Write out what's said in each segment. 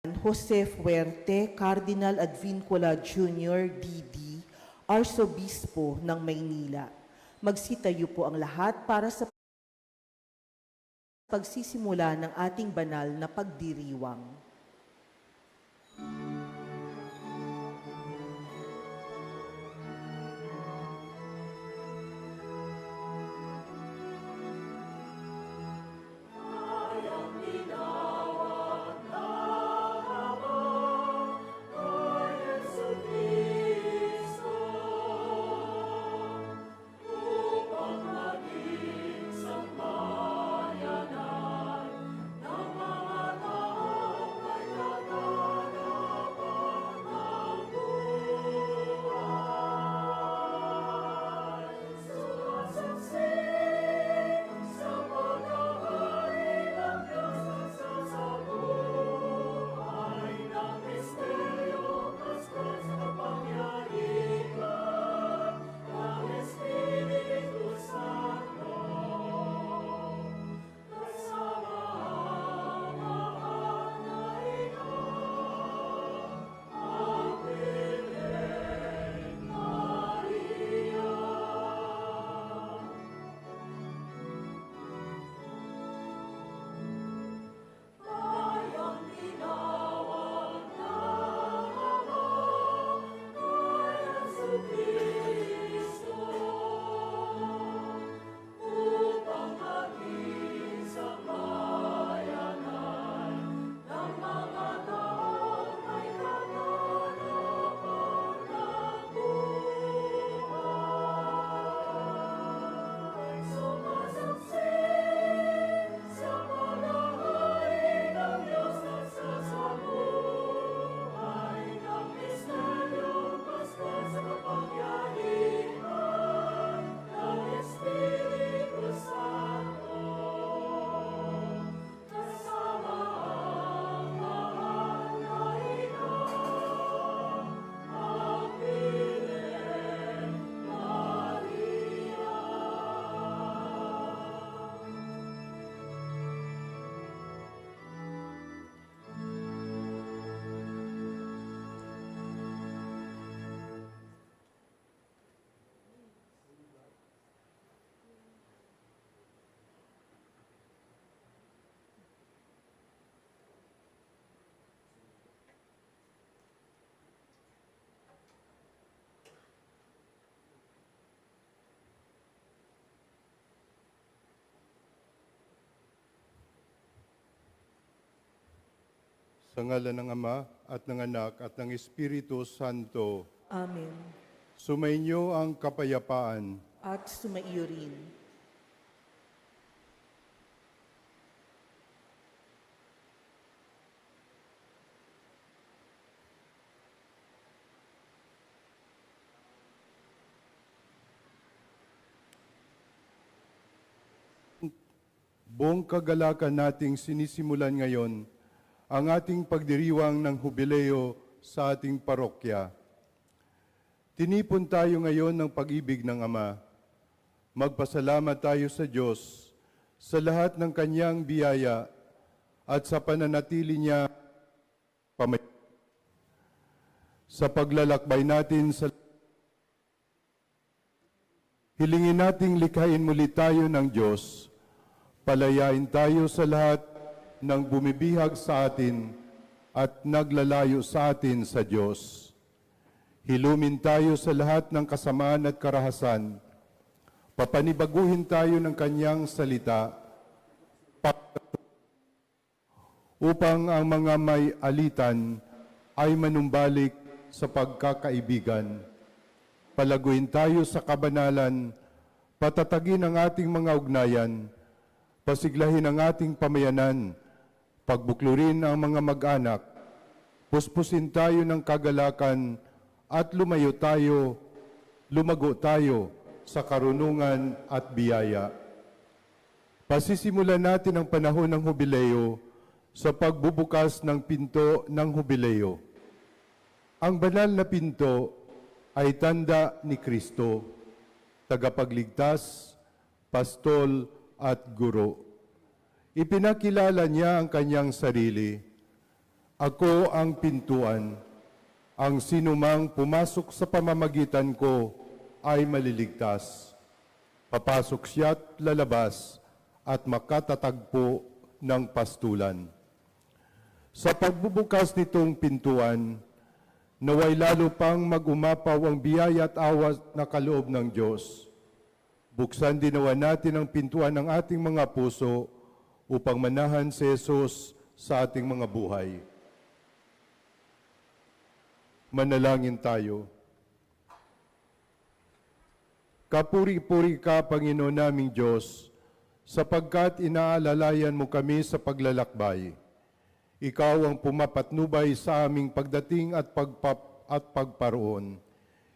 Jose Fuerte, Cardinal Advincula Jr., D.D., Arsobispo ng Maynila. Magsitayo po ang lahat para sa pagsisimula ng ating banal na pagdiriwang. Sa ngalan ng Ama at ng Anak at ng Espiritu Santo, Amen. sumainyo ang kapayapaan. At sumaiyo rin. Buong kagalakan nating sinisimulan ngayon ang ating pagdiriwang ng hubileo sa ating parokya. Tinipon tayo ngayon ng pag-ibig ng Ama. Magpasalamat tayo sa Diyos sa lahat ng Kanyang biyaya at sa pananatili niya sa paglalakbay natin sa hilingin nating likhain muli tayo ng Diyos. Palayain tayo sa lahat ng bumibihag sa atin at naglalayo sa atin sa Diyos. Hilumin tayo sa lahat ng kasamaan at karahasan. Papanibaguhin tayo ng Kanyang salita upang ang mga may alitan ay manumbalik sa pagkakaibigan. Palaguin tayo sa kabanalan, patatagin ang ating mga ugnayan, pasiglahin ang ating pamayanan, pagbuklurin ang mga mag-anak, puspusin tayo ng kagalakan at lumago tayo sa karunungan at biyaya. Pasisimulan natin ang panahon ng hubileo sa pagbubukas ng pinto ng hubileo. Ang banal na pinto ay tanda ni Kristo, tagapagligtas, pastol at guro. Ipinakilala niya ang kanyang sarili. Ako ang pintuan. Ang sinumang pumasok sa pamamagitan ko ay maliligtas. Papasok siya't lalabas at makatatagpo ng pastulan. Sa pagbubukas nitong pintuan, naway lalo pang mag-umapaw ang biyaya at awa na kaloob ng Diyos. Buksan dinawa natin ang pintuan ng ating mga puso upang manahan si Jesus sa ating mga buhay. Manalangin tayo. Kapuri-puri ka, Panginoon naming Diyos, sapagkat inaalalayan mo kami sa paglalakbay. Ikaw ang pumapatnubay sa aming pagdating at pagparoon.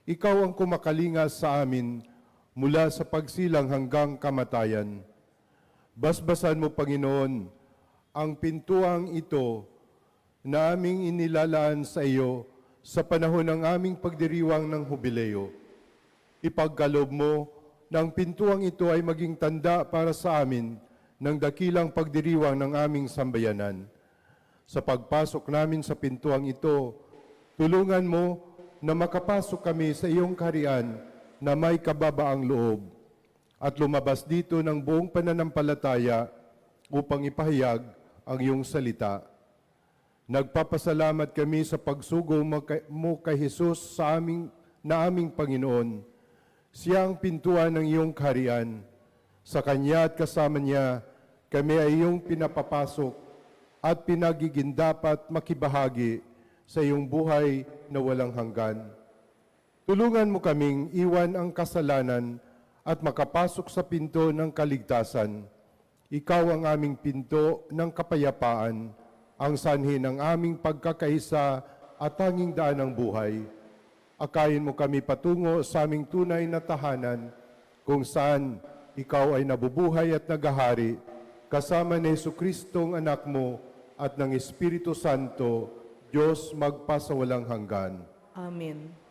Ikaw ang kumakalinga sa amin mula sa pagsilang hanggang kamatayan. Basbasan mo, Panginoon, ang pintuang ito na aming inilalaan sa iyo sa panahon ng aming pagdiriwang ng hubileo. Ipagkaloob mo na ang pintuang ito ay maging tanda para sa amin ng dakilang pagdiriwang ng aming sambayanan. Sa pagpasok namin sa pintuang ito, tulungan mo na makapasok kami sa iyong kaharian na may kababaang loob at lumabas dito ng buong pananampalataya upang ipahayag ang iyong salita. Nagpapasalamat kami sa pagsugo mo kay Jesus sa aming Panginoon. Siya ang pintuan ng iyong kaharian. Sa Kanya at kasama Niya, kami ay iyong pinapapasok at pinagigindapat makibahagi sa iyong buhay na walang hanggan. Tulungan mo kaming iwan ang kasalanan at makapasok sa pinto ng kaligtasan. Ikaw ang aming pinto ng kapayapaan, ang sanhi ng aming pagkakaisa at tanging daan ng buhay. Akayin mo kami patungo sa aming tunay na tahanan, kung saan ikaw ay nabubuhay at nagahari, kasama ni Jesucristong anak mo at ng Espiritu Santo, Diyos magpasawalang hanggan. Amen.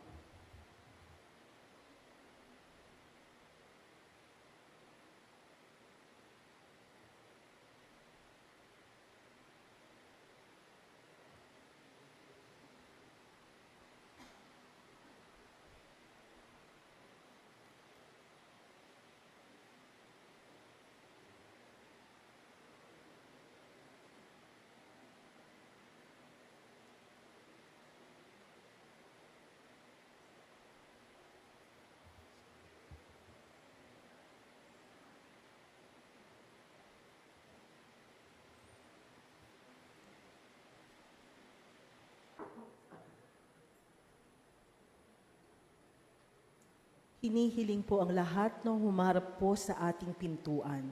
Hinihiling po ang lahat ng humarap po sa ating pintuan.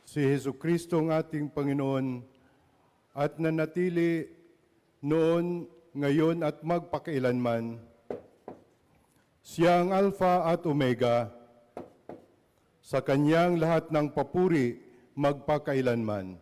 Si Jesucristo ang ating Panginoon at nanatili noon, ngayon at magpakailanman. Siya ang Alpha at Omega, sa Kanyang lahat ng papuri magpakailanman.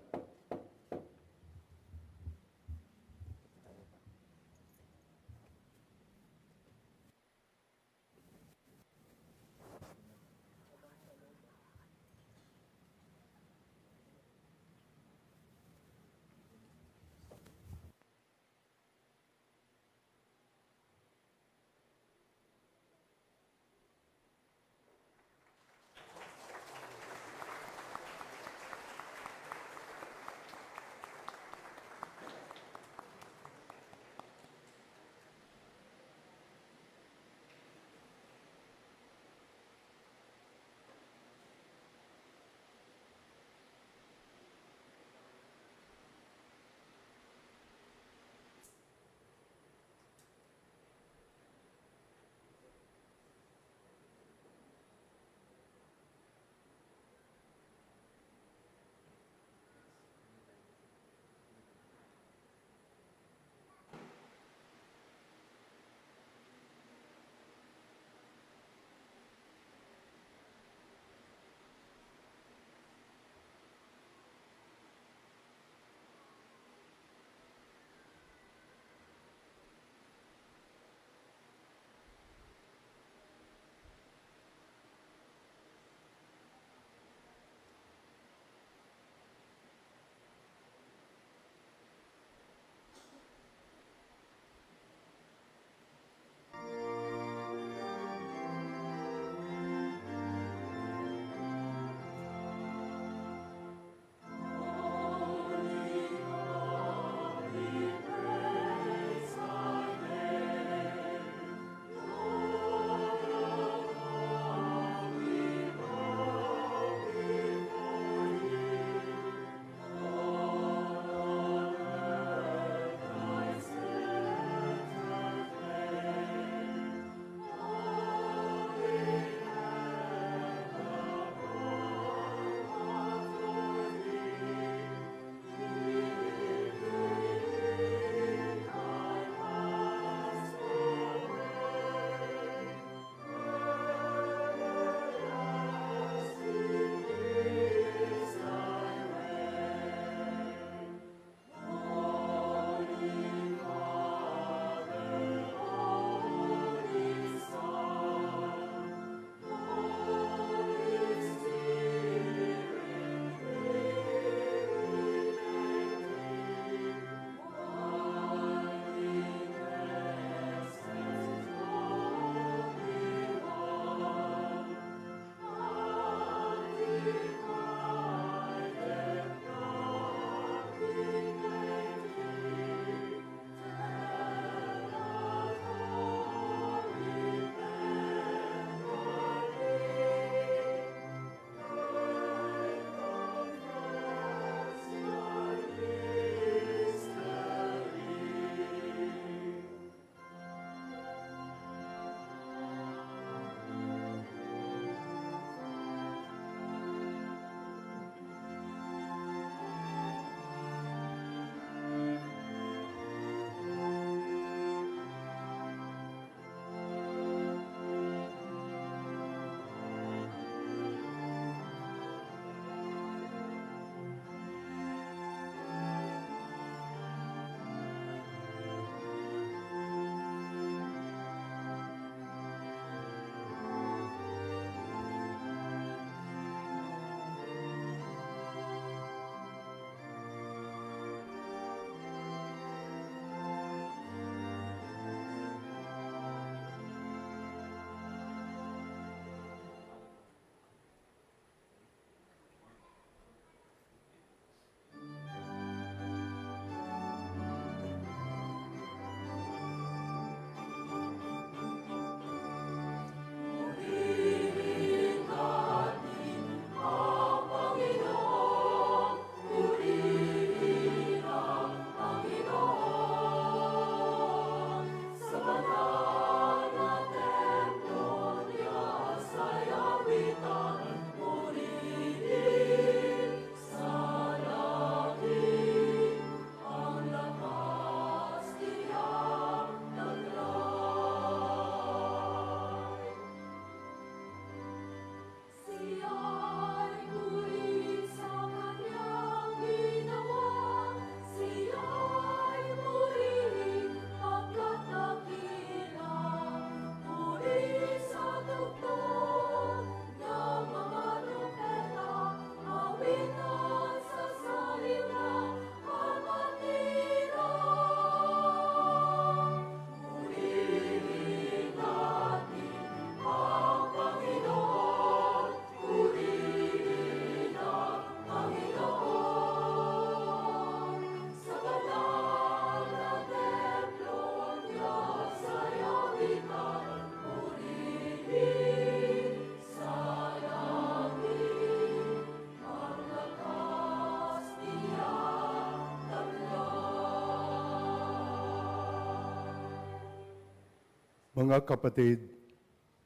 Mga kapatid,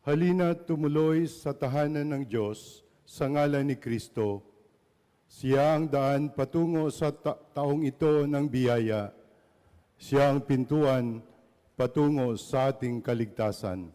halina tumuloy sa tahanan ng Diyos sa ngalan ni Kristo. Siya ang daan patungo sa taong ito ng biyaya. Siya ang pintuan patungo sa ating kaligtasan.